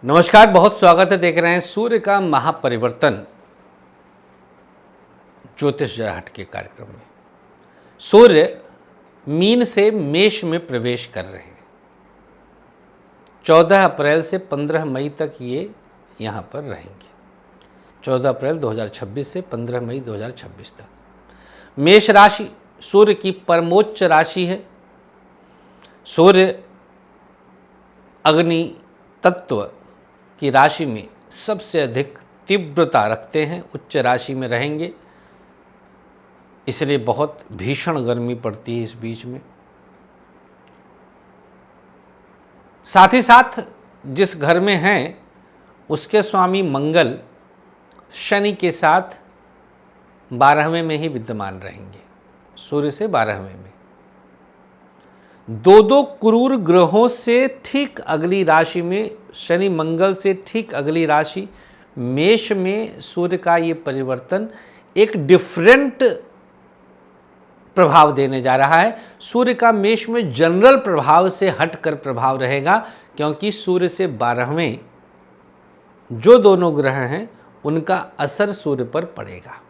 नमस्कार, बहुत स्वागत है। देख रहे हैं सूर्य का महापरिवर्तन ज्योतिष जरा हट के कार्यक्रम में। सूर्य मीन से मेष में प्रवेश कर रहे हैं। 14 अप्रैल से 15 मई तक ये यहाँ पर रहेंगे। 14 अप्रैल 2026 से 15 मई 2026 तक। मेष राशि सूर्य की परमोच्च राशि है। सूर्य अग्नि तत्व की राशि में सबसे अधिक तीव्रता रखते हैं, उच्च राशि में रहेंगे, इसलिए बहुत भीषण गर्मी पड़ती है इस बीच में। साथ ही साथ जिस घर में हैं उसके स्वामी मंगल शनि के साथ 12वें में ही विद्यमान रहेंगे, सूर्य से 12वें में। दो क्रूर ग्रहों से ठीक अगली राशि में, शनि मंगल से ठीक अगली राशि मेष में सूर्य का ये परिवर्तन एक डिफरेंट प्रभाव देने जा रहा है। सूर्य का मेष में जनरल प्रभाव से हटकर प्रभाव रहेगा, क्योंकि सूर्य से 12वें जो दोनों ग्रह हैं उनका असर सूर्य पर पड़ेगा।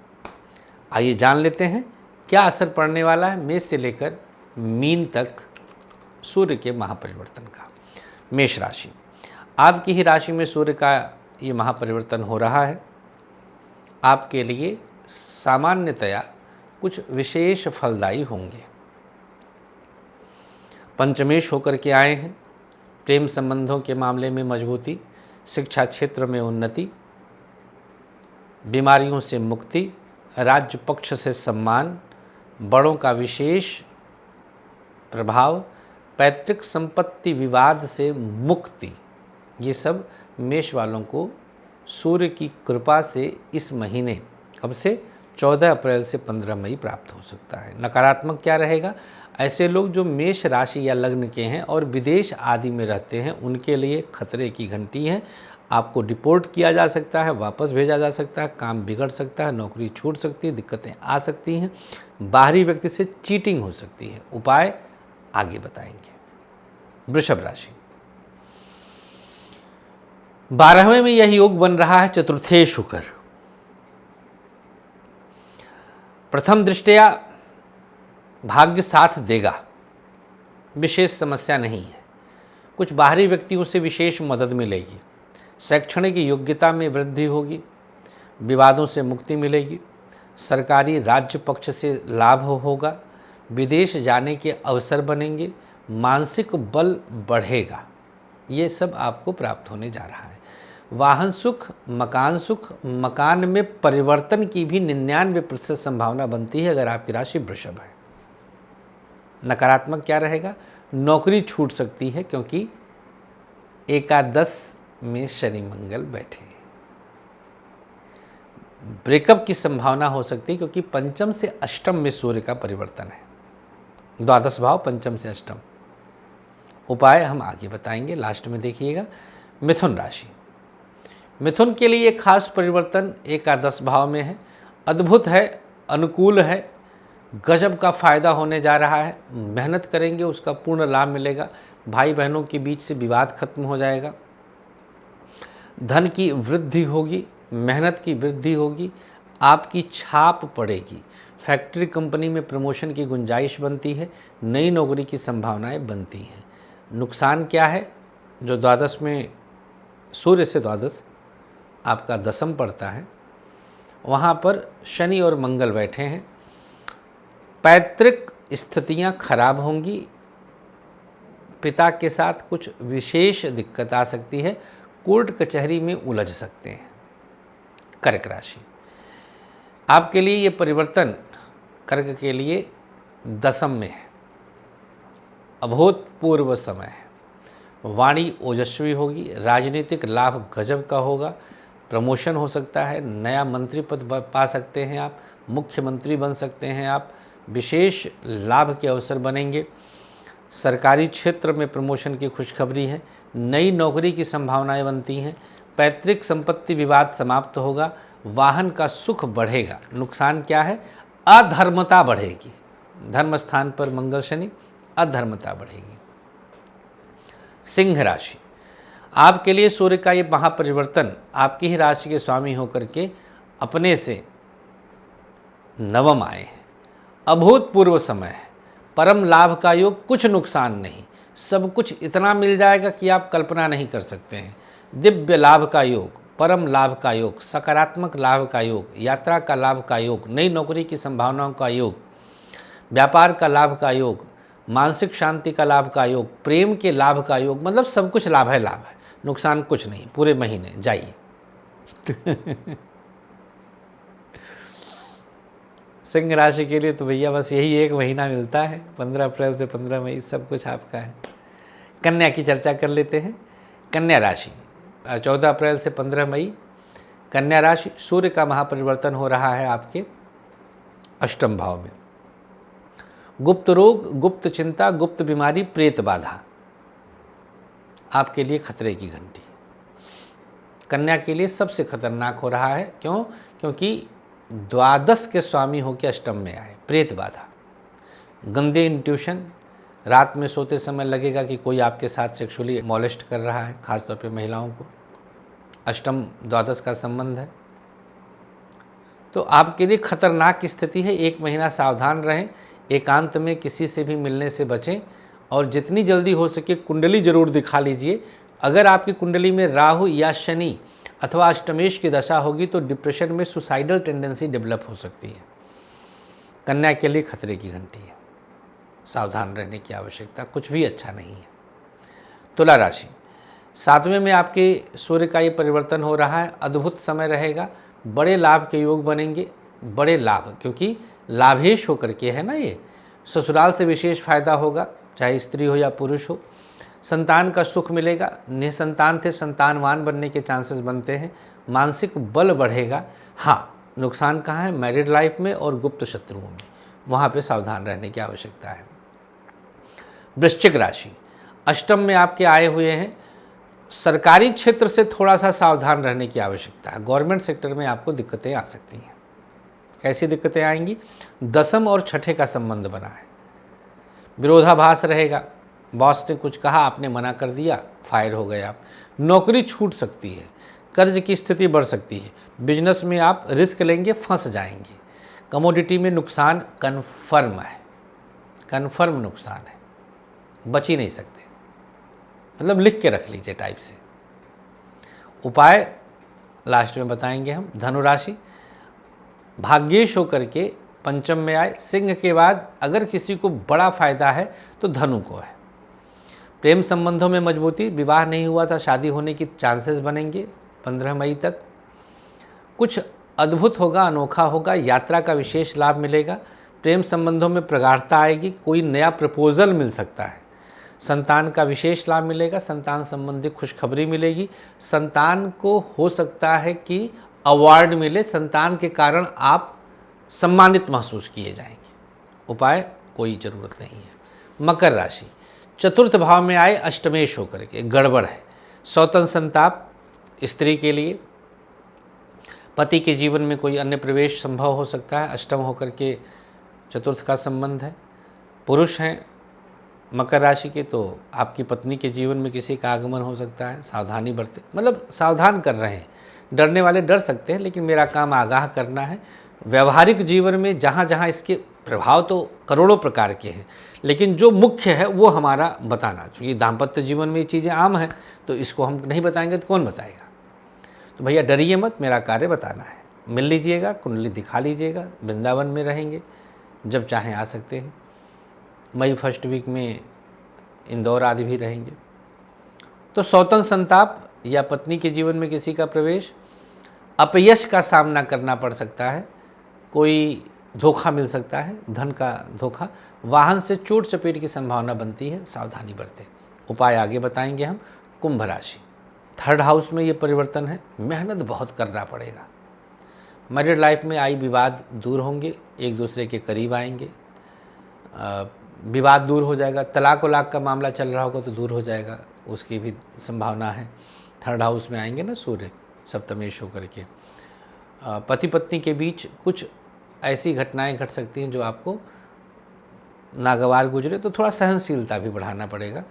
आइए जान लेते हैं क्या असर पड़ने वाला है मेष से लेकर मीन तक सूर्य के महापरिवर्तन का। मेष राशि, आपकी ही राशि में सूर्य का ये महापरिवर्तन हो रहा है। आपके लिए सामान्यतया कुछ विशेष फलदायी होंगे। पंचमेश होकर के आए हैं। प्रेम संबंधों के मामले में मजबूती, शिक्षा क्षेत्र में उन्नति, बीमारियों से मुक्ति, राज्य पक्ष से सम्मान, बड़ों का विशेष प्रभाव, पैतृक संपत्ति विवाद से मुक्ति, ये सब मेष वालों को सूर्य की कृपा से इस महीने कब से 14 अप्रैल से 15 मई प्राप्त हो सकता है। नकारात्मक क्या रहेगा? ऐसे लोग जो मेष राशि या लग्न के हैं और विदेश आदि में रहते हैं उनके लिए खतरे की घंटी है। आपको डिपोर्ट किया जा सकता है, वापस भेजा जा सकता है, काम बिगड़ सकता है, नौकरी छूट सकती है, दिक्कतें आ सकती हैं, बाहरी व्यक्ति से चीटिंग हो सकती है। उपाय आगे बताएंगे। वृषभ राशि, 12वें में यह योग बन रहा है चतुर्थेश होकर। प्रथम दृष्टया भाग्य साथ देगा, विशेष समस्या नहीं है। कुछ बाहरी व्यक्तियों से विशेष मदद मिलेगी। शैक्षणिक योग्यता में वृद्धि होगी, विवादों से मुक्ति मिलेगी, सरकारी राज्य पक्ष से लाभ होगा, विदेश जाने के अवसर बनेंगे, मानसिक बल बढ़ेगा। ये सब आपको प्राप्त होने जा रहा है। वाहन सुख, मकान में परिवर्तन की भी 99% संभावना बनती है अगर आपकी राशि वृषभ है। नकारात्मक क्या रहेगा? नौकरी छूट सकती है, क्योंकि एकादश में शनि मंगल बैठे। ब्रेकअप की संभावना हो सकती है, क्योंकि पंचम से अष्टम में सूर्य का परिवर्तन है। द्वादश भाव पंचम से अष्टम। उपाय हम आगे बताएंगे, लास्ट में देखिएगा। मिथुन राशि, मिथुन के लिए एक खास परिवर्तन एकादश भाव में है। अद्भुत है, अनुकूल है, गजब का फायदा होने जा रहा है। मेहनत करेंगे उसका पूर्ण लाभ मिलेगा। भाई बहनों के बीच से विवाद खत्म हो जाएगा। धन की वृद्धि होगी, मेहनत की वृद्धि होगी, आपकी छाप पड़ेगी। फैक्ट्री कंपनी में प्रमोशन की गुंजाइश बनती है, नई नौकरी की संभावनाएं बनती हैं। नुकसान क्या है? जो द्वादश में सूर्य से द्वादश आपका दशम पड़ता है, वहाँ पर शनि और मंगल बैठे हैं। पैतृक स्थितियाँ खराब होंगी, पिता के साथ कुछ विशेष दिक्कत आ सकती है, कोर्ट कचहरी में उलझ सकते हैं। कर्क राशि, आपके लिए ये परिवर्तन कर्क के लिए दशम में है। अभूतपूर्व समय है। वाणी ओजस्वी होगी, राजनीतिक लाभ गजब का होगा, प्रमोशन हो सकता है, नया मंत्री पद पा सकते हैं आप, मुख्यमंत्री बन सकते हैं आप, विशेष लाभ के अवसर बनेंगे। सरकारी क्षेत्र में प्रमोशन की खुशखबरी है, नई नौकरी की संभावनाएं बनती हैं। पैतृक संपत्ति विवाद समाप्त होगा, वाहन का सुख बढ़ेगा। नुकसान क्या है? अधर्मता बढ़ेगी। धर्म स्थान पर मंगल शनि, अधर्मता बढ़ेगी। सिंह राशि, आपके लिए सूर्य का ये महापरिवर्तन आपकी ही राशि के स्वामी होकर के अपने से नवम आए हैं। अभूतपूर्व समय है, परम लाभ का योग, कुछ नुकसान नहीं, सब कुछ इतना मिल जाएगा कि आप कल्पना नहीं कर सकते हैं। दिव्य लाभ का योग, परम लाभ का योग, सकारात्मक लाभ का योग, यात्रा का लाभ का योग, नई नौकरी की संभावनाओं का योग, व्यापार का लाभ का योग, मानसिक शांति का लाभ का योग, प्रेम के लाभ का योग, मतलब सब कुछ लाभ है, लाभ है, नुकसान कुछ नहीं पूरे महीने। जाइए सिंह राशि के लिए तो भैया बस यही एक महीना मिलता है, 15 अप्रैल से 15 मई, सब कुछ आपका है। कन्या की चर्चा कर लेते हैं। कन्या राशि 14 अप्रैल से 15 मई, कन्या राशि, सूर्य का महापरिवर्तन हो रहा है आपके अष्टम भाव में। गुप्त रोग, गुप्त चिंता, गुप्त बीमारी, प्रेत बाधा आपके लिए खतरे की घंटी। कन्या के लिए सबसे खतरनाक हो रहा है। क्यों? क्योंकि द्वादश के स्वामी होकर अष्टम में आए। प्रेत बाधा, गंदे इंट्यूशन, रात में सोते समय लगेगा कि कोई आपके साथ सेक्सुअली मॉलेस्ट कर रहा है, खासतौर पे महिलाओं को। अष्टम द्वादश का संबंध है, तो आपके लिए खतरनाक स्थिति है। एक महीना सावधान रहें, एकांत में किसी से भी मिलने से बचें और जितनी जल्दी हो सके कुंडली जरूर दिखा लीजिए। अगर आपकी कुंडली में राहु या शनि अथवा अष्टमेश की दशा होगी तो डिप्रेशन में सुसाइडल टेंडेंसी डेवलप हो सकती है। कन्या के लिए खतरे की घंटी है, सावधान रहने की आवश्यकता, कुछ भी अच्छा नहीं है। तुला राशि 7वें में आपके सूर्य का ये परिवर्तन हो रहा है। अद्भुत समय रहेगा, बड़े लाभ के योग बनेंगे, बड़े लाभ, क्योंकि लाभेश होकर के है ना ये। ससुराल से विशेष फायदा होगा, चाहे स्त्री हो या पुरुष हो। संतान का सुख मिलेगा, निसंतान थे संतानवान बनने के चांसेस बनते हैं। मानसिक बल बढ़ेगा। हाँ, नुकसान कहाँ है? मैरिड लाइफ में और गुप्त शत्रुओं में, वहाँ पे सावधान रहने की आवश्यकता है। वृश्चिक राशि अष्टम में आपके आए हुए हैं। सरकारी क्षेत्र से थोड़ा सा सावधान रहने की आवश्यकता है। गवर्नमेंट सेक्टर में आपको दिक्कतें आ सकती हैं। कैसी दिक्कतें आएंगी? दसम और छठे का संबंध बना है, विरोधाभास रहेगा। बॉस ने कुछ कहा, आपने मना कर दिया, फायर हो गए आप। नौकरी छूट सकती है, कर्ज की स्थिति बढ़ सकती है। बिजनेस में आप रिस्क लेंगे, फंस जाएंगे। कमोडिटी में नुकसान कन्फर्म है, कन्फर्म नुकसान है, बच ही नहीं सकते, मतलब लिख के रख लीजिए टाइप से। उपाय लास्ट में बताएंगे हम। धनु राशि भाग्येश होकर के पंचम में आए। सिंह के बाद अगर किसी को बड़ा फायदा है तो धनु को है। प्रेम संबंधों में मजबूती, विवाह नहीं हुआ था शादी होने की चांसेस बनेंगे 15 मई तक। कुछ अद्भुत होगा, अनोखा होगा, यात्रा का विशेष लाभ मिलेगा। प्रेम संबंधों में प्रगाढ़ता आएगी, कोई नया प्रपोजल मिल सकता है। संतान का विशेष लाभ मिलेगा, संतान संबंधी खुशखबरी मिलेगी। संतान को हो सकता है कि अवार्ड मिले, संतान के कारण आप सम्मानित महसूस किए जाएंगे। उपाय कोई ज़रूरत नहीं है। मकर राशि चतुर्थ भाव में आए अष्टमेश होकर के, गड़बड़ है। सौतन संताप स्त्री के लिए। पति के जीवन में कोई अन्य प्रवेश संभव हो सकता है। अष्टम होकर के चतुर्थ का संबंध है। पुरुष हैं मकर राशि के तो आपकी पत्नी के जीवन में किसी का आगमन हो सकता है, सावधानी बरतें, मतलब सावधान कर रहे हैं। डरने वाले डर सकते हैं, लेकिन मेरा काम आगाह करना है। व्यवहारिक जीवन में जहाँ जहाँ इसके प्रभाव तो करोड़ों प्रकार के हैं, लेकिन जो मुख्य है वो हमारा बताना। चूँकि दाम्पत्य जीवन में ये चीज़ें आम हैं तो इसको हम नहीं बताएंगे तो कौन बताएगा। तो भैया डरिए मत, मेरा कार्य बताना है। मिल लीजिएगा, कुंडली दिखा लीजिएगा। वृंदावन में रहेंगे, जब चाहें आ सकते हैं। मई फर्स्ट वीक में इंदौर आदि भी रहेंगे। तो सौतन संताप या पत्नी के जीवन में किसी का प्रवेश, अपयश का सामना करना पड़ सकता है, कोई धोखा मिल सकता है, धन का धोखा, वाहन से चोट चपेट की संभावना बनती है, सावधानी बरतें। उपाय आगे बताएंगे हम। कुंभ राशि थर्ड हाउस में ये परिवर्तन है, मेहनत बहुत करना पड़ेगा। मैरिड लाइफ में आई विवाद दूर होंगे, एक दूसरे के करीब आएंगे, विवाद दूर हो जाएगा। तलाक वलाक का मामला चल रहा होगा तो दूर हो जाएगा, उसकी भी संभावना है। थर्ड हाउस में आएंगे ना सूर्य सप्तमेश होकर के। पति पत्नी के बीच कुछ ऐसी घटनाएं घट सकती हैं जो आपको नागवार गुजरे, तो थोड़ा सहनशीलता भी बढ़ाना पड़ेगा।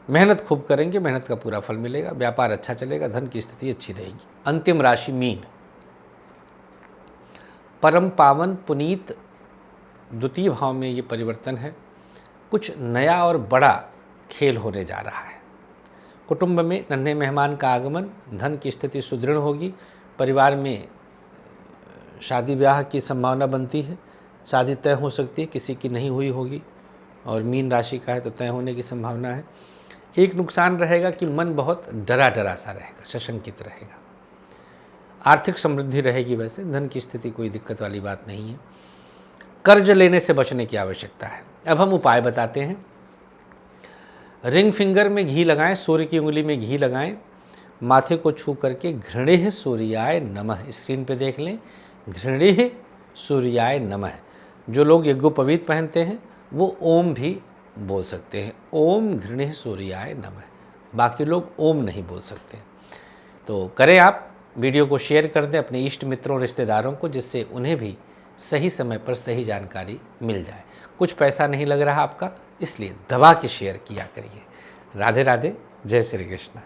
मेहनत खूब करेंगे, मेहनत का पूरा फल मिलेगा, व्यापार अच्छा चलेगा, धन की स्थिति अच्छी रहेगी। अंतिम राशि मीन। परम पावन पुनीत द्वितीय भाव में ये परिवर्तन है। कुछ नया और बड़ा खेल होने जा रहा है। कुटुंब में नन्हे मेहमान का आगमन, धन की स्थिति सुदृढ़ होगी। परिवार में शादी ब्याह की संभावना बनती है। शादी तय हो सकती है, किसी की नहीं हुई होगी, और मीन राशि का है तो तय होने की संभावना है। एक नुकसान रहेगा कि मन बहुत डरा डरा सा रहेगा, सशंकित रहेगा। आर्थिक समृद्धि रहेगी, वैसे धन की स्थिति कोई दिक्कत वाली बात नहीं है। कर्ज लेने से बचने की आवश्यकता है। अब हम उपाय बताते हैं। रिंग फिंगर में घी लगाएं, सूर्य की उंगली में घी लगाएं, माथे को छू करके घृणेह सूर्याय नमः, स्क्रीन पे देख लें, घृणेह सूर्याय नमः। जो लोग यज्ञोपवीत पहनते हैं वो ओम भी बोल सकते हैं, ओम घृणेह सूर्याय नमः। बाकी लोग ओम नहीं बोल सकते। तो करें आप, वीडियो को शेयर कर दें अपने इष्ट मित्रों रिश्तेदारों को, जिससे उन्हें भी सही समय पर सही जानकारी मिल जाए। कुछ पैसा नहीं लग रहा आपका, इसलिए दबा के शेयर किया करिए। राधे राधे, जय श्री कृष्ण।